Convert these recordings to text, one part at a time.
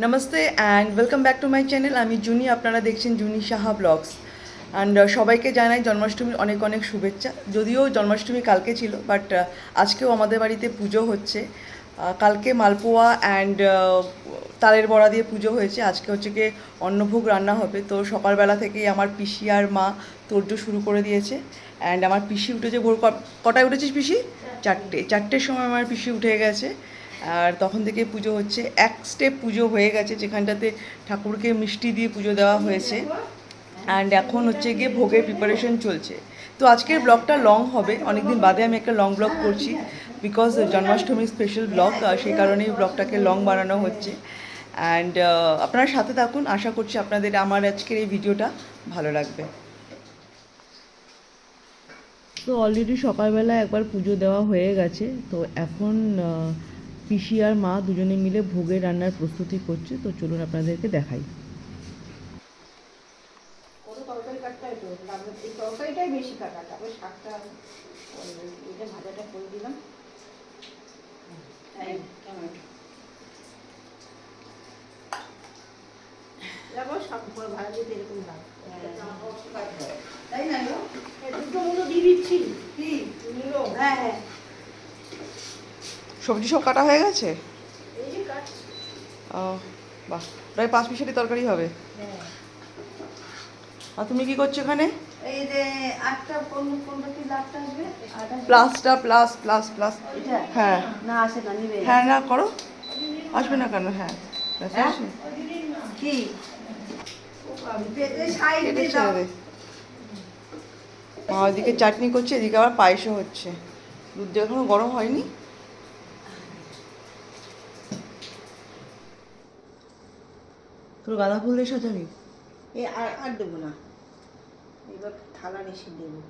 Namaste and welcome back to my channel. আমি জুনি, আপনারা দেখছেন জুনি সাহা ব্লগস। অ্যান্ড সবাইকে জানাই জন্মাষ্টমীর অনেক অনেক শুভেচ্ছা। যদিও জন্মাষ্টমী কালকে ছিল, বাট আজকেও আমাদের বাড়িতে পুজো হচ্ছে। কালকে মালপোয়া অ্যান্ড তালের বড়া দিয়ে পুজো হয়েছে। আজকে হচ্ছে গিয়ে অন্নভোগ রান্না হবে। তো সকালবেলা থেকেই আমার পিসি আর মা তোড়জোড় শুরু করে দিয়েছে। অ্যান্ড আমার পিসি উঠেছে ভোর কটায় উঠেছিস পিসি? চারটের সময় আমার পিসি উঠে গেছে। আর তখন থেকে পুজো হচ্ছে। এক স্টেপ পুজো হয়ে গেছে, যেখানটাতে ঠাকুরকে মিষ্টি দিয়ে পুজো দেওয়া হয়েছে। অ্যান্ড এখন হচ্ছে গিয়ে ভোগের প্রিপারেশন চলছে। তো আজকের ব্লগটা লং হবে, অনেকদিন বাদে আমি একটা লং ব্লগ করছি, বিকজ জন্মাষ্টমী স্পেশাল ব্লগ, সেই কারণেই ব্লগটাকে লং বানানো হচ্ছে। অ্যান্ড আপনারা সাথে থাকুন, আশা করছি আপনাদের আমার আজকের এই ভিডিওটা ভালো লাগবে। তো অলরেডি সকালবেলা একবার পুজো দেওয়া হয়ে গেছে। তো এখন পিসি আর মা দুজনে মিলে ভোগের রান্নার প্রস্তুতি করছে। তো চলুন আপনাদেরকে দেখাই। তরকারি কাটতে হয় তো, এই তরকারিটাই বেশি কাটা, তারপরে শাকটা এটা ভাজাটা করে দিলাম। শাক করে ভাজা দিতে এরকম দাম, তাই না? দুটো মুলো দিয়ে দিচ্ছি। কি মুলো? হ্যাঁ হ্যাঁ। সবজি সব কাটা হয়ে গেছে? এই যে কাট। ও বাহ, প্রায় 5 মিশালি তরকারি হবে। হ্যাঁ। আর তুমি কি করছো এখানে? এই যে আটটা কোনটা কি লাটটা আসবে? প্লাসটা প্লাস প্লাস প্লাস। এটা হ্যাঁ না আসে না, নিবে। হ্যাঁ, না করো, আসবে না কেন? হ্যাঁ কি সাইড কেটে দিয়ে দাও। ছেড়ে দে। মা ওইদিকে চাটনি করছে, এদিকে আবার পায়েসও হচ্ছে। দুধ এখনো গরম হয়নি। তোর গাঁদা ফুল দিয়ে সাজাবি? আর দেবো না, এবার থালা এসে দেবো।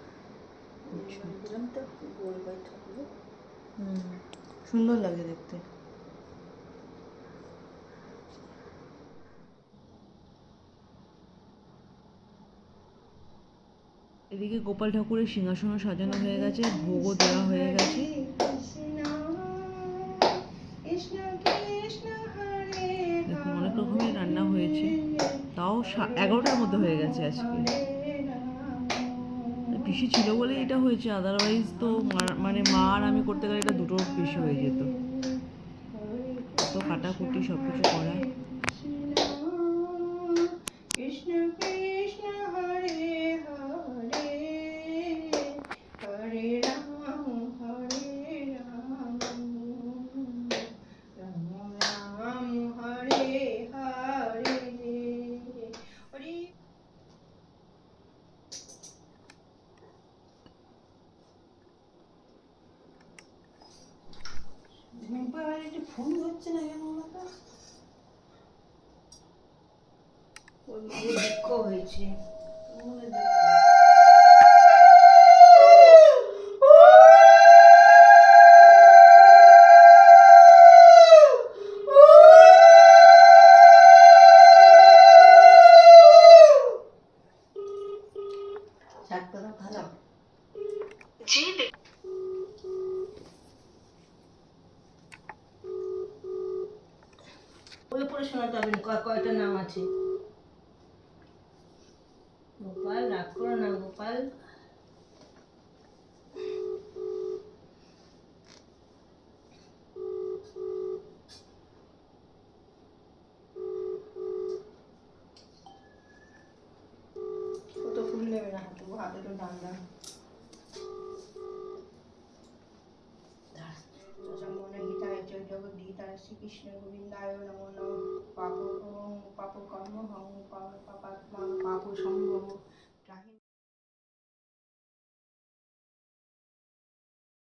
দিলাম তো গোল গোল থাকবে। সুন্দর লাগে দেখতে। এদিকে গোপাল ঠাকুরের সিংহাসনও সাজানো হয়ে গেছে, ভোগও দেওয়া হয়ে গেছে। দেখুন অনেক রকমের রান্না হয়েছে, তাও 11টার মধ্যে হয়ে গেছে আজকে। পিসি ছিল বলে এটা হয়েছে, আদারওয়াইজ তো মানে মা আর আমি করতে গেলে এটা দুটোর বেশি হয়ে যেত। তো কাটাকুটি সব কিছু করা। কৃষ্ণ কৃষ্ণ হরে হরে, হরে রাম হরে রাম, রাম রাম হরে হরে। একটু ফোন হচ্ছে না কেন? দুঃখ হয়েছে। ওই পড়ে শোনাতে হবে, কয়টা নাম আছে। গোপাল রাগ করো না, গোপাল। কত ফুল নেবে না, হাতে তো ডান ডান। মনে গীতায় জগদ্গীতায় শ্রীকৃষ্ণ গোবিন্দায় নমো নমঃ। পাপ